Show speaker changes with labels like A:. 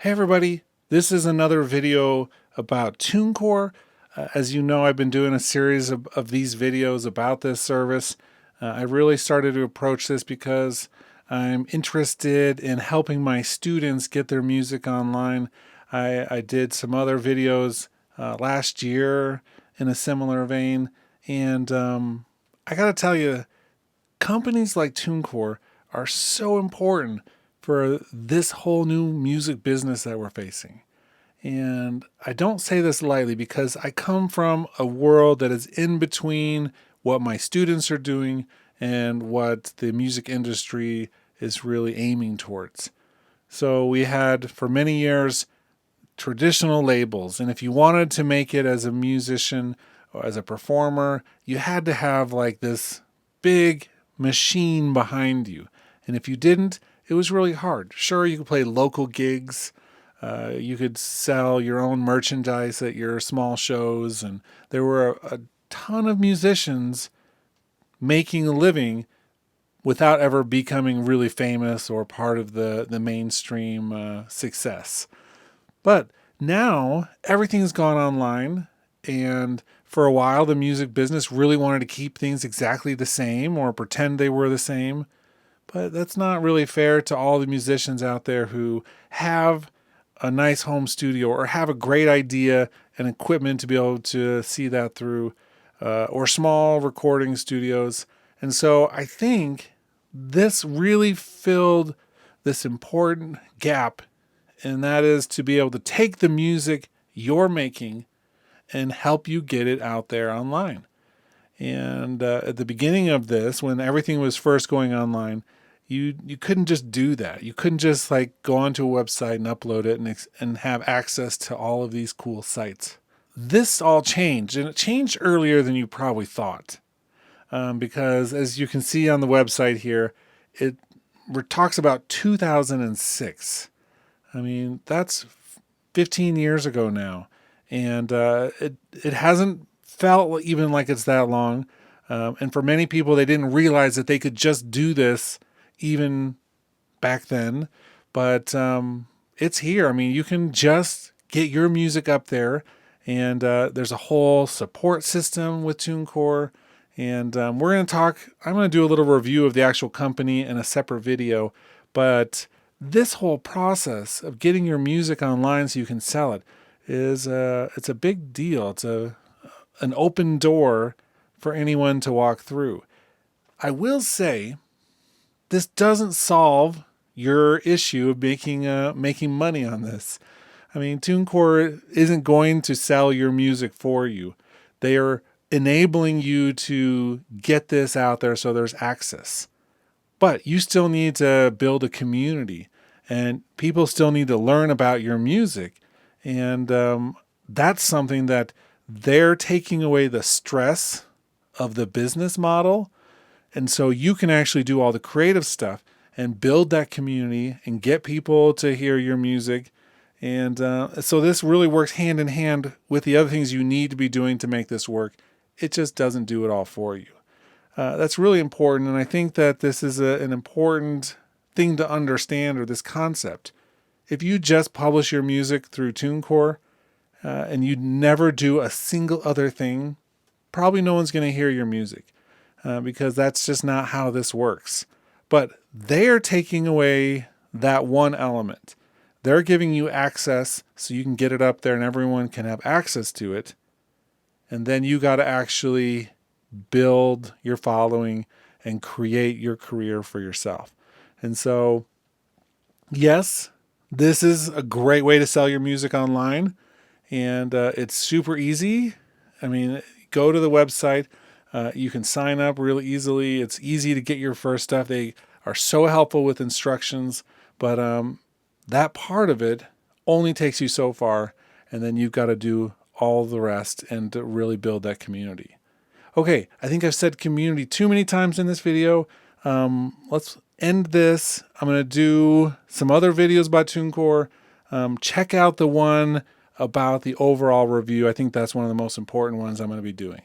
A: Hey everybody, this is another video about TuneCore. As you know, I've been doing a series of these videos about this service. I really started to approach this because I'm interested in helping my students get their music online. I did some other videos last year in a similar vein, and I gotta tell you, companies like TuneCore are so important for this whole new music business that we're facing. And I don't say this lightly because I come from a world that is in between what my students are doing and what the music industry is really aiming towards. So we had for many years traditional labels, and if you wanted to make it as a musician or as a performer, you had to have like this big machine behind you. And if you didn't, it was really hard. Sure, you could play local gigs, you could sell your own merchandise at your small shows, and there were a ton of musicians making a living without ever becoming really famous or part of the mainstream success. But now everything's gone online, and for a while the music business really wanted to keep things exactly the same or pretend they were the same. But that's not really fair to all the musicians out there who have a nice home studio or have a great idea and equipment to be able to see that through, or small recording studios. And so I think this really filled this important gap, and that is to be able to take the music you're making and help you get it out there online. And at the beginning of this, when everything was first going online, you couldn't just do that. You couldn't just like go onto a website and upload it and have access to all of these cool sites. This all changed, and it changed earlier than you probably thought, because as you can see on the website here, it talks about 2006. I mean, that's 15 years ago now, and it hasn't felt even like it's that long. And for many people, they didn't realize that they could just do this even back then. But it's here. I mean, you can just get your music up there, and there's a whole support system with TuneCore. And I'm going to do a little review of the actual company in a separate video. But this whole process of getting your music online so you can sell it is it's a big deal. It's an open door for anyone to walk through. I will say this doesn't solve your issue of making money on this. I mean, TuneCore isn't going to sell your music for you. They are enabling you to get this out there so there's access. But you still need to build a community, and people still need to learn about your music. And that's something that they're taking away the stress of the business model. And so you can actually do all the creative stuff and build that community and get people to hear your music. And so this really works hand in hand with the other things you need to be doing to make this work. It just doesn't do it all for you. That's really important. And I think that this is an important thing to understand, or this concept. If you just publish your music through TuneCore and you never do a single other thing, probably no one's going to hear your music because that's just not how this works. But they're taking away that one element. They're giving you access so you can get it up there and everyone can have access to it. And then you got to actually build your following and create your career for yourself. And so, yes, this is a great way to sell your music online, and it's super easy. I mean, go to the website. You can sign up really easily. It's easy to get your first stuff. They are so helpful with instructions, but that part of it only takes you so far, and then you've got to do all the rest and to really build that community. Okay, I think I've said community too many times in this video. Let's end this. I'm going to do some other videos about TuneCore. Check out the one about the overall review. I think that's one of the most important ones I'm going to be doing.